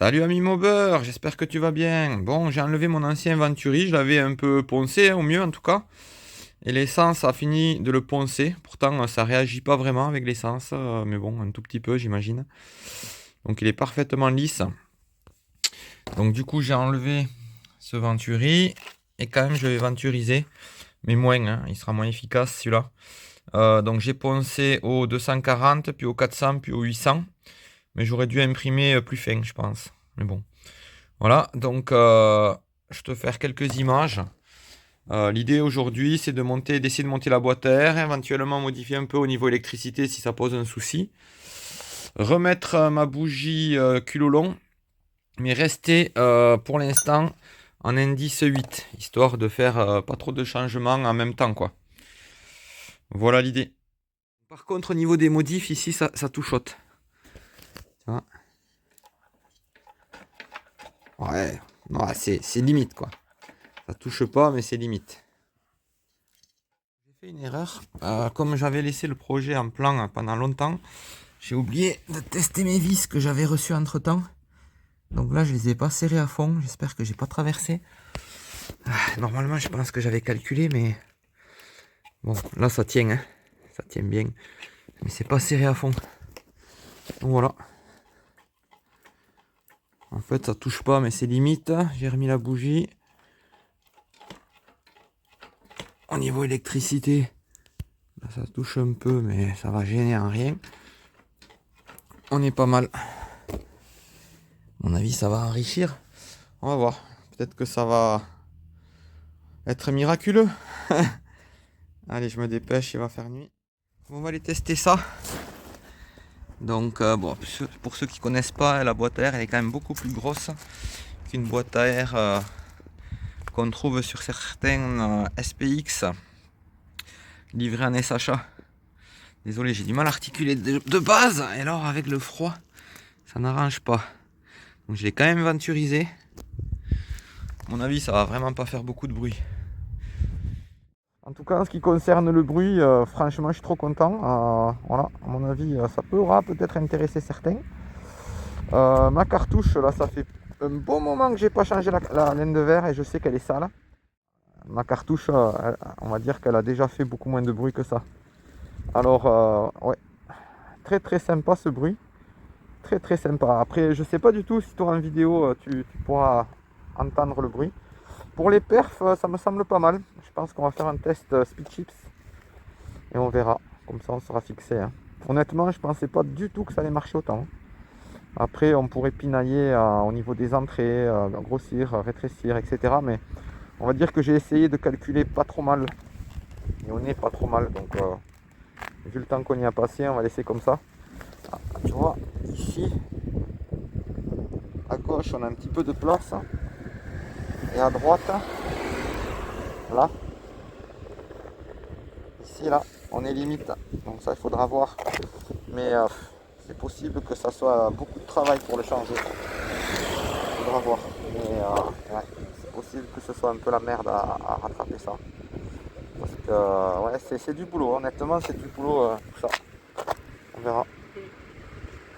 Salut ami Maubeur, j'espère que tu vas bien. Bon, j'ai enlevé mon ancien Venturi, je l'avais un peu poncé, au mieux en tout cas. Et l'essence a fini de le poncer. Pourtant, ça réagit pas vraiment avec l'essence, mais bon, un tout petit peu, j'imagine. Donc il est parfaitement lisse. Donc du coup, j'ai enlevé ce Venturi. Et quand même, je vais venturiser. Mais moins, hein, il sera moins efficace celui-là. Donc j'ai poncé au 240, puis au 400, puis au 800. Mais j'aurais dû imprimer plus fin, je pense. Mais bon. Voilà, donc je te faire quelques images. L'idée aujourd'hui, c'est d'essayer de monter la boîte à air, éventuellement modifier un peu au niveau électricité si ça pose un souci. Remettre ma bougie culot long, mais rester pour l'instant en indice 8, histoire de faire pas trop de changements en même temps, quoi. Voilà l'idée. Par contre, au niveau des modifs, ici, ça touchote. Ça. Ouais, ouais, c'est limite, quoi. Ça touche pas, mais c'est limite. J'ai fait une erreur. Comme j'avais laissé le projet en plan pendant longtemps, j'ai oublié de tester mes vis que j'avais reçues entre temps. Donc là, je les ai pas serrées à fond. J'espère que j'ai pas traversé. Normalement, je pense que j'avais calculé, mais bon, là, ça tient, hein. Ça tient bien, mais c'est pas serré à fond. Donc voilà. En fait, ça touche pas, mais c'est limite. J'ai remis la bougie. Au niveau électricité, là, ça touche un peu, mais ça va gêner en rien. On est pas mal. À mon avis, ça va enrichir. On va voir. Peut-être que ça va être miraculeux. Allez, je me dépêche, il va faire nuit. On va aller tester ça. Donc, bon, pour ceux qui connaissent pas, la boîte à air, elle est quand même beaucoup plus grosse qu'une boîte à air qu'on trouve sur certains SPX livrés en SHA. Désolé, j'ai du mal à articuler de base. Et alors, avec le froid, ça n'arrange pas. Donc, je l'ai quand même venturisé. À mon avis, ça va vraiment pas faire beaucoup de bruit. En tout cas, en ce qui concerne le bruit, franchement, je suis trop content. Voilà, à mon avis, ça pourra peut-être intéresser certains. Ma cartouche, là, ça fait un bon moment que j'ai pas changé la laine de verre et je sais qu'elle est sale. Ma cartouche, on va dire qu'elle a déjà fait beaucoup moins de bruit que ça. Alors, ouais, très très sympa ce bruit. Très très sympa. Après, je sais pas du tout si tu auras une vidéo, tu pourras entendre le bruit. Pour les perfs, ça me semble pas mal. Je pense qu'on va faire un test speed chips et on verra. Comme ça, on sera fixé. Hein. Honnêtement, je pensais pas du tout que ça allait marcher autant. Après, on pourrait pinailler au niveau des entrées, grossir, rétrécir, etc. Mais on va dire que j'ai essayé de calculer pas trop mal. Et on est pas trop mal. Donc, vu le temps qu'on y a passé, on va laisser comme ça. Ah, tu vois, ici, à gauche, on a un petit peu de place. Et à droite, là, ici, là, on est limite. Donc ça, il faudra voir. Mais c'est possible que ça soit beaucoup de travail pour le changer. Il faudra voir. Mais ouais, c'est possible que ce soit un peu la merde à rattraper ça. Parce que ouais, c'est du boulot. Honnêtement, c'est du boulot tout ça. On verra.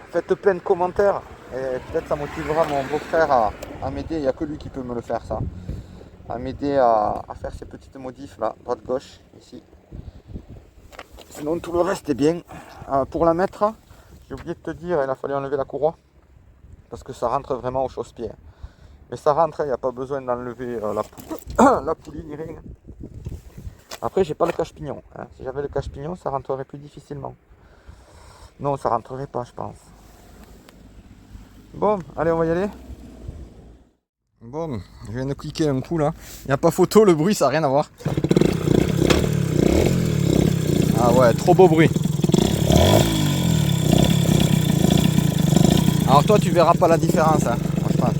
Faites plein de commentaires. Et peut-être ça motivera mon beau-frère à m'aider. Il n'y a que lui qui peut me le faire, ça. À m'aider à faire ces petites modifs là, droite-gauche, ici. Sinon tout le reste est bien. Pour la mettre, j'ai oublié de te dire, il a fallu enlever la courroie. Parce que ça rentre vraiment au chausse-pied. Mais ça rentre, il n'y a pas besoin d'enlever la poulie ni rien. Après, j'ai pas le cache-pignon. Hein. Si j'avais le cache-pignon, ça rentrerait plus difficilement. Non, ça rentrerait pas, je pense. Bon, allez, on va y aller. Bon, je viens de cliquer un coup là. Il n'y a pas photo, le bruit, ça n'a rien à voir. Ah ouais, trop beau bruit. Alors toi, tu verras pas la différence, hein, franchement.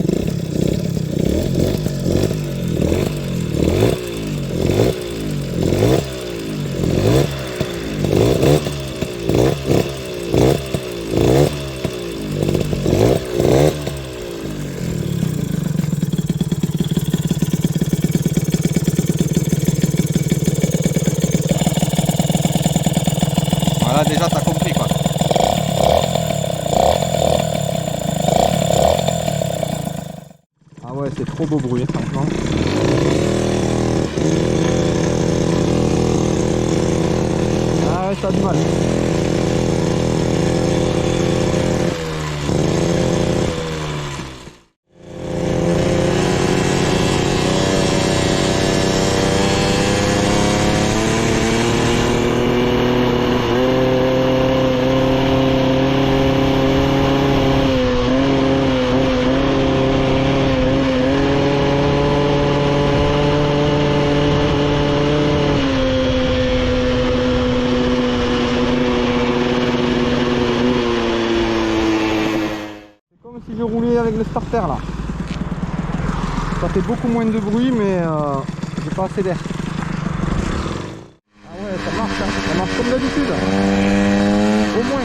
Voilà, déjà, t'as compris quoi. ouais, c'est trop beau bruit, franchement. Ah ouais, ça a du mal. Si je roulais avec le starter là, ça fait beaucoup moins de bruit, mais j'ai pas assez d'air. Ah ouais, ça marche comme d'habitude, au moins.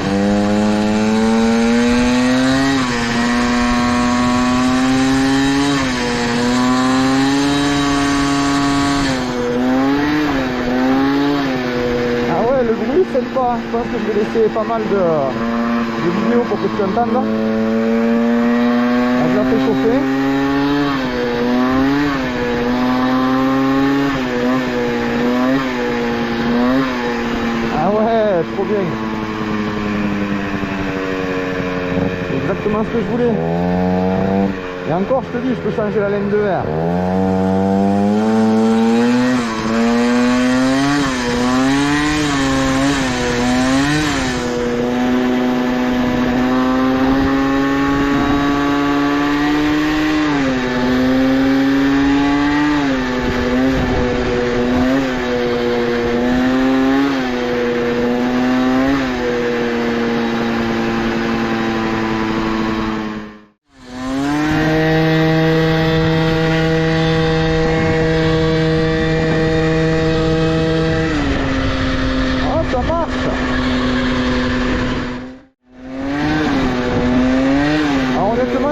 Ah ouais, le bruit c'est pas. Je pense que je vais laisser pas mal de vidéos pour que tu entendes. On va fait chauffer. Ah ouais, trop bien. C'est exactement ce que je voulais. Et encore, je te dis, je peux changer la laine de verre.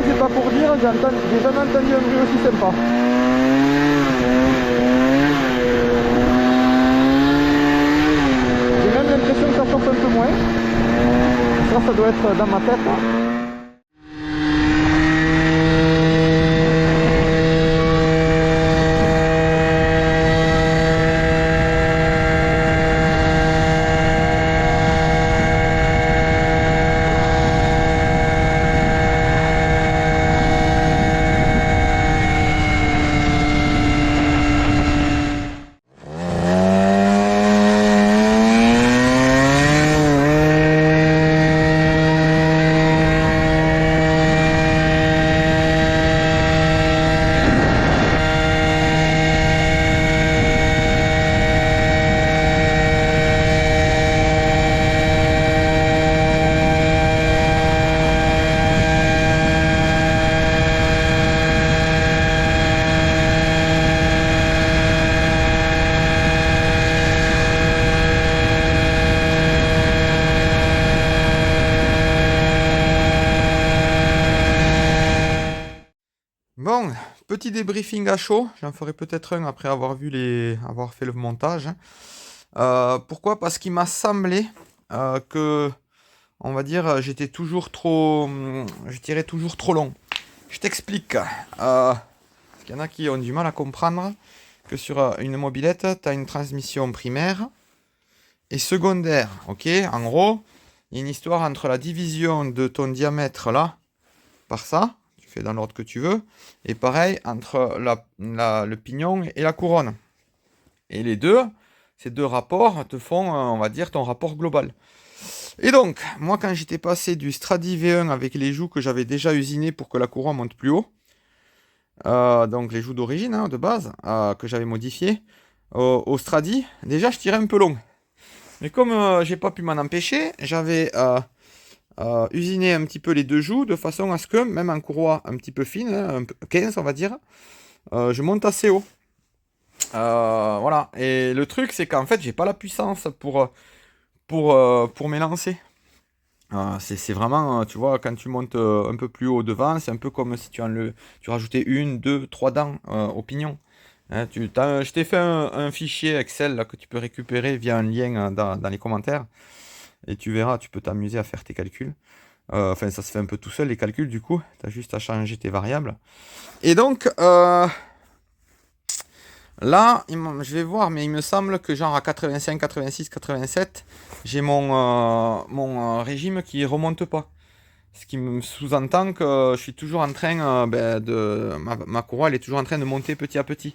C'est pas pour dire, j'ai jamais entendu un bruit aussi sympa. J'ai même l'impression que ça chauffe un peu moins. Ça doit être dans ma tête. Bon, petit débriefing à chaud, j'en ferai peut-être un après avoir avoir fait le montage. Pourquoi? Parce qu'il m'a semblé que, on va dire, j'étais toujours trop, je dirais toujours trop long. Je t'explique. Parce qu'il y en a qui ont du mal à comprendre que sur une mobilette, tu as une transmission primaire et secondaire. Ok? En gros, il y a une histoire entre la division de ton diamètre là, par ça. Dans l'ordre que tu veux, et pareil entre le pignon et la couronne. Et ces deux rapports te font, on va dire, ton rapport global. Et donc, moi quand j'étais passé du Stradi V1 avec les joues que j'avais déjà usinées pour que la couronne monte plus haut, donc les joues d'origine, hein, de base, que j'avais modifiées, au Stradi, déjà je tirais un peu long. Mais comme j'ai pas pu m'en empêcher, j'avais usiner un petit peu les deux joues de façon à ce que, même en courroie un petit peu fine, hein, 15 on va dire, je monte assez haut. Voilà. Et le truc, c'est qu'en fait, j'ai pas la puissance pour m'élancer. C'est vraiment, tu vois, quand tu montes un peu plus haut devant, c'est un peu comme si tu rajoutais une, deux, trois dents au pignon. Hein, je t'ai fait un fichier Excel là, que tu peux récupérer via un lien dans les commentaires. Et tu verras, tu peux t'amuser à faire tes calculs. Enfin, ça se fait un peu tout seul, les calculs, du coup. Tu as juste à changer tes variables. Et donc, là, je vais voir, mais il me semble que genre à 85, 86, 87, j'ai mon régime qui remonte pas. Ce qui me sous-entend que je suis toujours en train ma courroie, elle est toujours en train de monter petit à petit.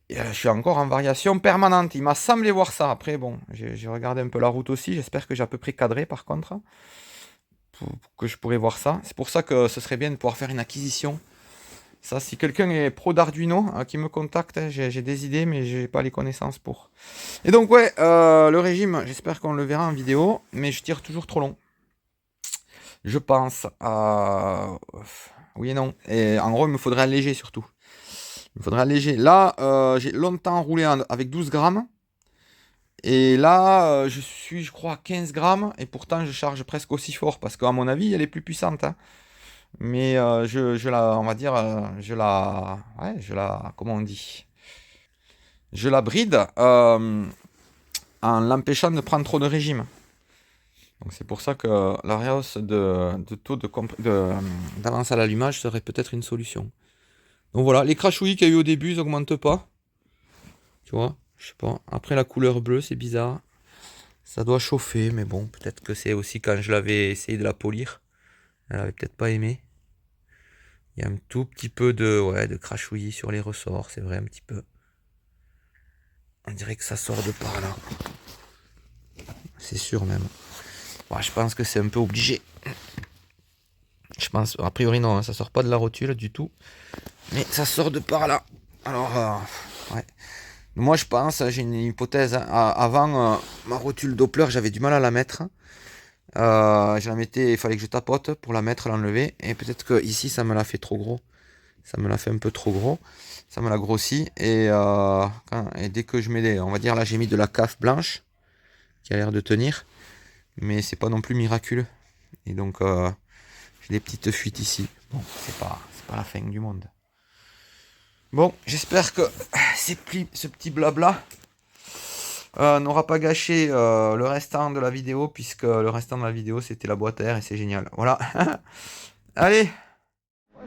Et, je suis encore en variation permanente. Il m'a semblé voir ça. Après, bon, j'ai regardé un peu la route aussi. J'espère que j'ai à peu près cadré par contre. Pour que je pourrais voir ça. C'est pour ça que ce serait bien de pouvoir faire une acquisition. Ça, si quelqu'un est pro d'Arduino, qui me contacte, hein, j'ai des idées, mais j'ai pas les connaissances pour. Et donc, ouais, le régime, j'espère qu'on le verra en vidéo, mais je tire toujours trop long. Je pense à... Oui et non. Et en gros, il me faudrait alléger surtout. Il me faudrait alléger. Là, j'ai longtemps roulé avec 12 grammes. Et là, je suis, je crois, à 15 grammes. Et pourtant, je charge presque aussi fort. Parce qu'à mon avis, elle est plus puissante. Hein. Mais je la, on va dire, comment on dit? Je la bride en l'empêchant de prendre trop de régime. Donc c'est pour ça que la rehausse de taux d'avance à l'allumage serait peut-être une solution. Donc voilà, les crachouillis qu'il y a eu au début, ils n'augmentent pas. Tu vois, je sais pas. Après la couleur bleue, c'est bizarre. Ça doit chauffer, mais bon, peut-être que c'est aussi quand je l'avais essayé de la polir. Elle avait peut-être pas aimé. Il y a un tout petit peu de crachouillis sur les ressorts, c'est vrai, un petit peu. On dirait que ça sort de par là. C'est sûr même. Bon, je pense que c'est un peu obligé. Je pense, a priori non, hein, ça sort pas de la rotule du tout. Mais ça sort de par là. Alors, ouais. Moi je pense, j'ai une hypothèse. Hein, avant, ma rotule Doppler, j'avais du mal à la mettre. Je la mettais, il fallait que je tapote pour la mettre, l'enlever. Et peut-être que ici ça me l'a fait trop gros. Ça me l'a fait un peu trop gros. Ça me l'a grossi. Et dès que je mets on va dire là j'ai mis de la CAF blanche qui a l'air de tenir. Mais c'est pas non plus miraculeux. Et donc j'ai des petites fuites ici. Bon, c'est pas la fin du monde. Bon, j'espère que ce petit blabla n'aura pas gâché le restant de la vidéo, puisque le restant de la vidéo c'était la boîte à air et c'est génial. Voilà. Allez.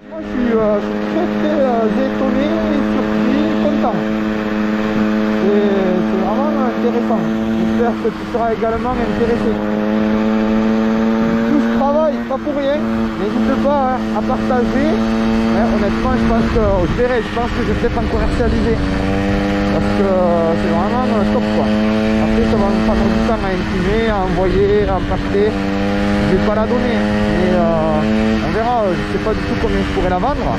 Moi je suis très étonné, surpris, content. C'est vraiment intéressant. J'espère que tu seras également intéressé. Tout ce travail, pas pour rien. N'hésite pas hein, à partager. Honnêtement, je pense que je vais peut-être en commercialiser. Parce que c'est vraiment top quoi. Après, ça va me prendre du temps à imprimer, à envoyer, à partir. Je vais pas la donner. Mais on verra. Je sais pas du tout combien je pourrais la vendre.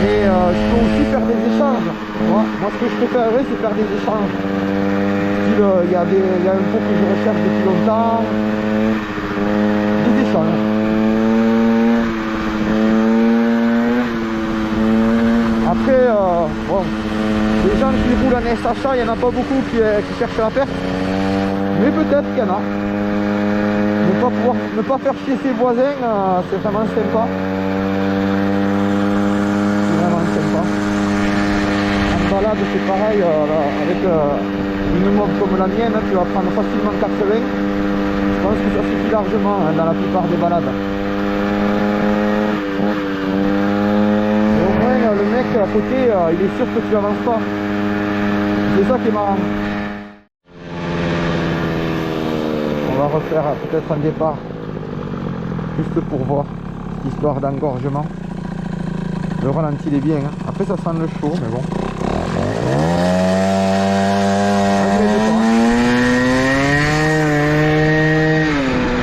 Mais je peux aussi faire des échanges. Moi, ce que je préférerais, c'est faire des échanges. Il y a un pot que je recherche depuis longtemps. Des échanges. Après, bon, les gens qui roulent en SHA, il n'y en a pas beaucoup qui cherchent la perte. Mais peut-être qu'il y en a. Ne pas faire chier ses voisins, c'est vraiment sympa. C'est vraiment sympa. En balade, c'est pareil, avec une mob comme la mienne, tu vas prendre facilement 80. Je pense que ça suffit largement hein, dans la plupart des balades. Et au moins, le mec à côté, il est sûr que tu avances pas. C'est ça qui est marrant. On va refaire peut-être un départ, juste pour voir, cette histoire d'engorgement. Le ralenti il est bien, hein. Après ça sent le chaud, mais bon.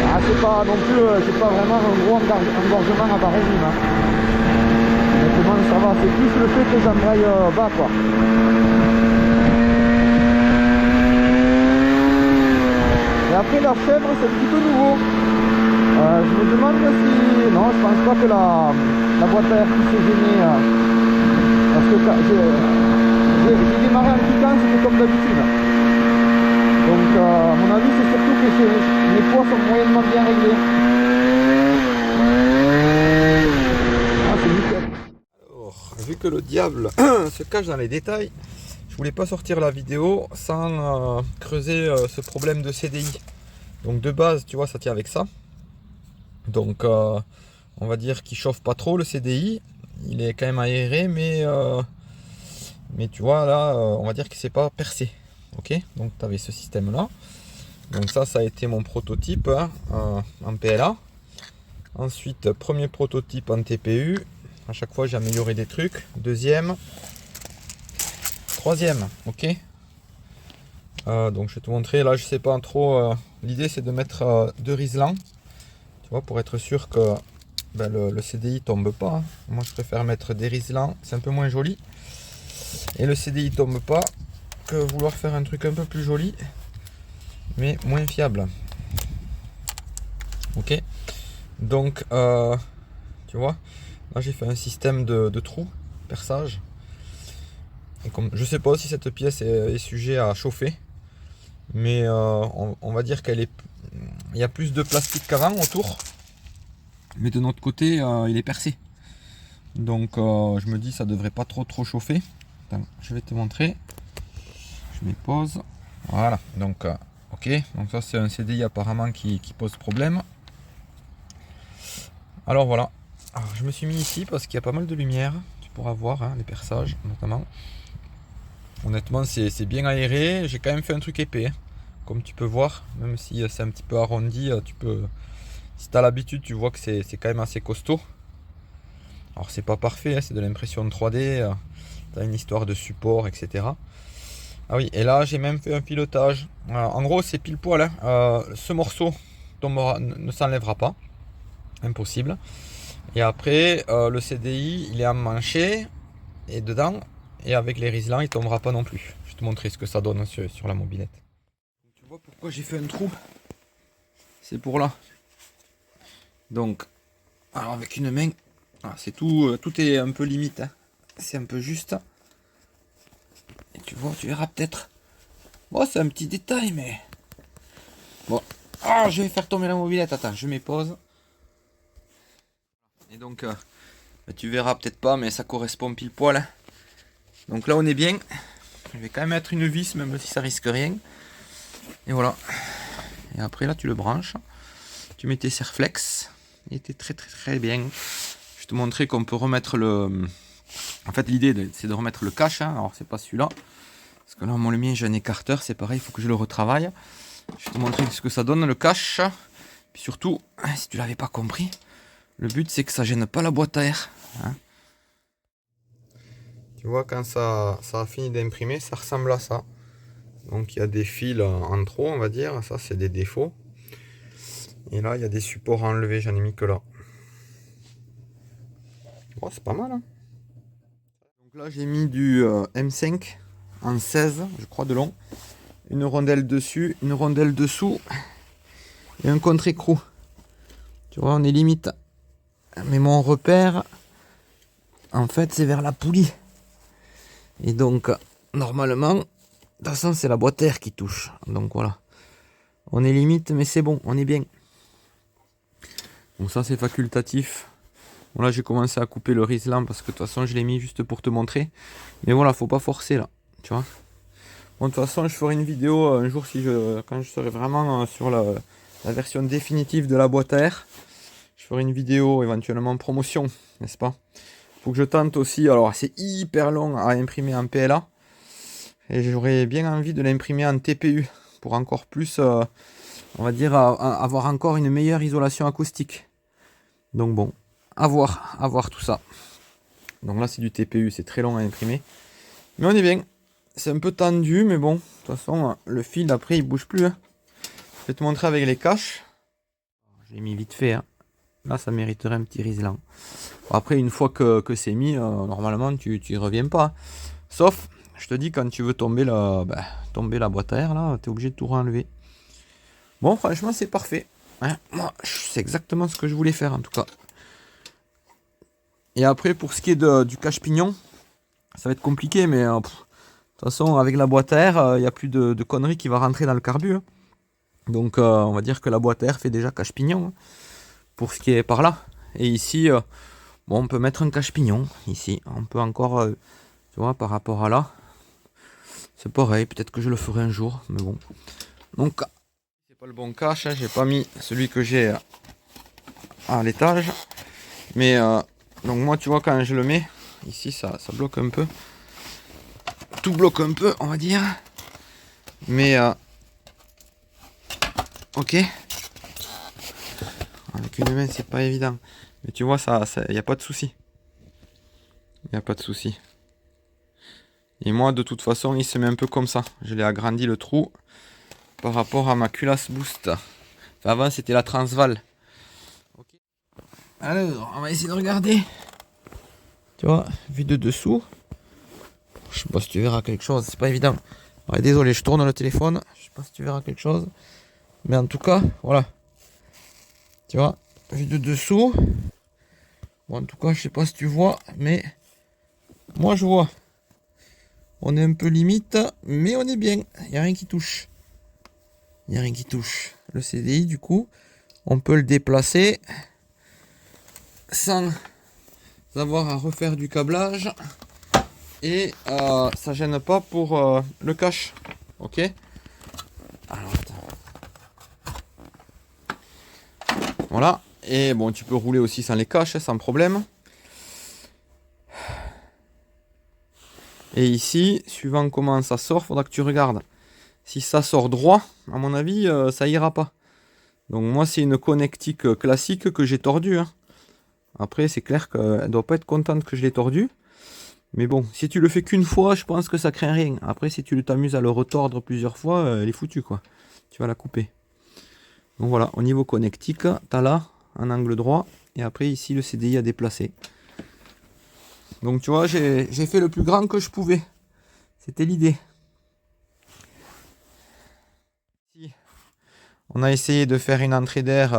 Ah, c'est pas non plus, c'est pas vraiment un gros engorgement à bas régime. Hein. Honnêtement ça va, c'est plus le fait que j'embraye bas quoi. Et après la chèvre c'est un petit peu nouveau. Je me demande si... Non, je pense pas que la boîte à air puisse se gêner. Parce que j'ai démarré en cliquant, c'était comme d'habitude. Donc à mon avis c'est surtout que les poids sont moyennement bien réglés. Ah c'est nickel. Alors, vu que le diable se cache dans les détails, je voulais pas sortir la vidéo sans creuser ce problème de CDI. Donc de base, tu vois, ça tient avec ça. Donc on va dire qu'il chauffe pas trop le CDI. Il est quand même aéré, mais tu vois là, on va dire que c'est pas percé. Ok, donc tu avais ce système là. Donc ça a été mon prototype hein, en PLA. Ensuite, premier prototype en TPU. À chaque fois j'ai amélioré des trucs. Deuxième, troisième, ok. Donc je vais te montrer, là je sais pas trop, l'idée c'est de mettre 2 riselants, tu vois, pour être sûr que ben, le CDI tombe pas. Moi je préfère mettre des riselants, c'est un peu moins joli. Et le CDI tombe pas, que vouloir faire un truc un peu plus joli, mais moins fiable. Ok, donc tu vois, là j'ai fait un système de trous, perçage. Et comme, je sais pas si cette pièce est sujet à chauffer, mais on va dire il y a plus de plastique qu'avant autour, mais de notre côté il est percé, donc je me dis ça devrait pas trop chauffer. Attends, je vais te montrer, je mets pause, voilà, donc ok, donc ça c'est un CDI apparemment qui pose problème. Alors voilà, alors, je me suis mis ici parce qu'il y a pas mal de lumière, tu pourras voir hein, les perçages notamment. Honnêtement c'est bien aéré, j'ai quand même fait un truc épais hein. Comme tu peux voir, même si c'est un petit peu arrondi, si tu as l'habitude, tu vois que c'est quand même assez costaud. Alors c'est pas parfait, hein, c'est de l'impression 3D, tu as une histoire de support, etc. Ah oui, et là j'ai même fait un pilotage. En gros c'est pile poil, hein. Ce morceau ne s'enlèvera pas, impossible. Et après le CDI il est emmanché, et dedans, et avec les riselants il tombera pas non plus. Je vais te montrer ce que ça donne sur la mobilette. Tu vois pourquoi j'ai fait un trou? C'est pour là. Donc, alors avec une main, c'est tout, tout est un peu limite. Hein. C'est un peu juste. Et tu vois, tu verras peut-être. Bon, c'est un petit détail, mais bon. Ah, je vais faire tomber la mobilette. Attends, je mets pause. Et donc, tu verras peut-être pas, mais ça correspond pile poil. Hein. Donc là, on est bien. Je vais quand même mettre une vis, même si ça risque rien. Et voilà. Et après, là, tu le branches. Tu mets tes serflex. Il était très bien. Je vais te montrer qu'on peut remettre le. En fait, l'idée, c'est de remettre le cache. Hein. Alors, c'est pas celui-là. Parce que là, moi, le mien, j'ai un écarteur. C'est pareil, il faut que je le retravaille. Je vais te montrer ce que ça donne, le cache. Puis surtout, si tu l'avais pas compris, le but, c'est que ça gêne pas la boîte à air. Hein. Tu vois, quand ça a fini d'imprimer, ça ressemble à ça. Donc, il y a des fils en trop, on va dire. Ça, c'est des défauts. Et là, il y a des supports à enlever. J'en ai mis que là. Oh, c'est pas mal. Hein. Donc là, j'ai mis du M5 en 16, je crois, de long. Une rondelle dessus, une rondelle dessous et un contre-écrou. Tu vois, on est limite. Mais mon repère, en fait, c'est vers la poulie. Et donc, normalement, de toute façon, c'est la boîte à air qui touche. Donc voilà. On est limite, mais c'est bon, on est bien. Donc ça, c'est facultatif. Bon, là, j'ai commencé à couper le riselant parce que de toute façon, je l'ai mis juste pour te montrer. Mais voilà, faut pas forcer là. Tu vois. Bon, de toute façon, je ferai une vidéo un jour quand je serai vraiment sur la version définitive de la boîte à air. Je ferai une vidéo éventuellement promotion, n'est-ce pas? Faut que je tente aussi. Alors, c'est hyper long à imprimer en PLA. Et j'aurais bien envie de l'imprimer en TPU pour encore plus, on va dire, avoir encore une meilleure isolation acoustique. Donc bon, à voir tout ça. Donc là, c'est du TPU, c'est très long à imprimer. Mais on est bien. C'est un peu tendu, mais bon, de toute façon, le fil après il bouge plus. Hein. Je vais te montrer avec les caches. J'ai mis vite fait. Hein. Là, ça mériterait un petit riselant. Après, une fois que c'est mis, normalement, tu y reviens pas. Sauf, je te dis, quand tu veux tomber la boîte à air, là, tu es obligé de tout renlever. Bon, franchement, c'est parfait. Hein. Moi, c'est exactement ce que je voulais faire, en tout cas. Et après, pour ce qui est du cache-pignon, ça va être compliqué, mais de toute façon, avec la boîte à air, il n'y a plus de conneries qui va rentrer dans le carbu. Hein. Donc, on va dire que la boîte à air fait déjà cache-pignon. Hein, pour ce qui est par là. Et ici, bon, on peut mettre un cache-pignon. Ici, on peut encore, tu vois, par rapport à là. C'est pareil, peut-être que je le ferai un jour. Mais bon. Donc, c'est pas le bon cache. Hein, j'ai pas mis celui que j'ai à l'étage. Mais donc moi tu vois quand je le mets, ici ça bloque un peu. Tout bloque un peu on va dire. Mais ok. Avec une main c'est pas évident. Mais tu vois ça, y a pas de souci. Y a pas de souci. Et moi de toute façon il se met un peu comme ça. Je l'ai agrandi le trou par rapport à ma culasse boost. Enfin, avant c'était la Transval. Okay. Alors on va essayer de regarder. Tu vois, vu de dessous. Je sais pas si tu verras quelque chose, c'est pas évident. Ouais, désolé, je tourne le téléphone. Je sais pas si tu verras quelque chose. Mais en tout cas, voilà. Tu vois, vu de dessous. Bon, en tout cas, je sais pas si tu vois, mais moi je vois. On est un peu limite, mais on est bien. Il n'y a rien qui touche. Il n'y a rien qui touche. Le CDI, du coup, on peut le déplacer sans avoir à refaire du câblage. Et ça gêne pas pour le cache. Ok. Alors, voilà. Et bon, tu peux rouler aussi sans les caches, sans problème. Et ici, suivant comment ça sort, faudra que tu regardes. Si ça sort droit, à mon avis, ça ira pas. Donc moi, c'est une connectique classique que j'ai tordue. Hein. Après, c'est clair qu'elle doit pas être contente que je l'ai tordue. Mais bon, si tu le fais qu'une fois, je pense que ça craint rien. Après, si tu t'amuses à le retordre plusieurs fois, elle est foutue, quoi. Tu vas la couper. Donc voilà, au niveau connectique, tu as là un angle droit. Et après, ici, le CDI à déplacer. Donc tu vois, j'ai fait le plus grand que je pouvais. C'était l'idée. On a essayé de faire une entrée d'air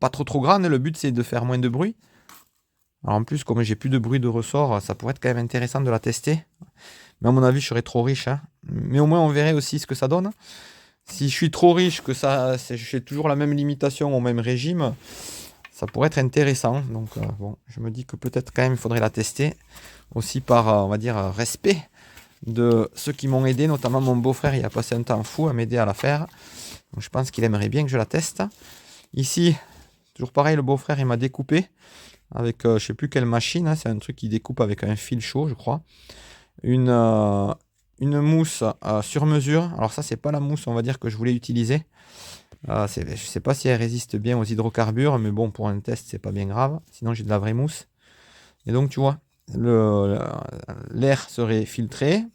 pas trop grande. Le but, c'est de faire moins de bruit. Alors en plus, comme j'ai plus de bruit de ressort, ça pourrait être quand même intéressant de la tester. Mais à mon avis, je serais trop riche. Hein. Mais au moins, on verrait aussi ce que ça donne. Si je suis trop riche, que ça, j'ai toujours la même limitation au même régime, ça pourrait être intéressant. Donc bon, je me dis que peut-être quand même il faudrait la tester. Aussi par, on va dire, respect de ceux qui m'ont aidé, notamment mon beau-frère, il a passé un temps fou à m'aider à la faire. Donc je pense qu'il aimerait bien que je la teste. Ici, toujours pareil, le beau-frère, il m'a découpé avec, je sais plus quelle machine, hein, c'est un truc qui découpe avec un fil chaud, je crois. Une mousse sur mesure. Alors ça, c'est pas la mousse, on va dire, que je voulais utiliser. Je sais pas si elle résiste bien aux hydrocarbures, mais bon, pour un test, c'est pas bien grave. Sinon, j'ai de la vraie mousse. Et donc, tu vois, l'air serait filtré.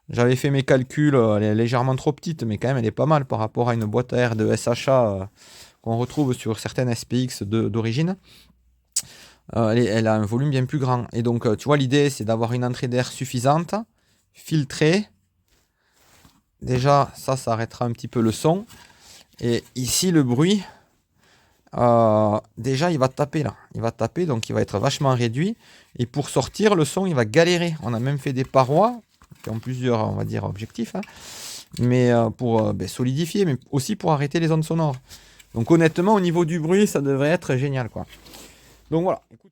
J'avais fait mes calculs, elle est légèrement trop petite, mais quand même elle est pas mal par rapport à une boîte à air de SHA qu'on retrouve sur certaines SPX d'origine. Elle a un volume bien plus grand. Et donc, tu vois, l'idée c'est d'avoir une entrée d'air suffisante, filtrée. Déjà, ça arrêtera un petit peu le son. Et ici, le bruit, déjà il va taper là. Il va taper, donc il va être vachement réduit. Et pour sortir, le son, il va galérer. On a même fait des parois qui ont plusieurs, on va dire, objectifs, hein, mais pour solidifier, mais aussi pour arrêter les ondes sonores. Donc honnêtement, au niveau du bruit, ça devrait être génial, quoi. Donc voilà. Écoute.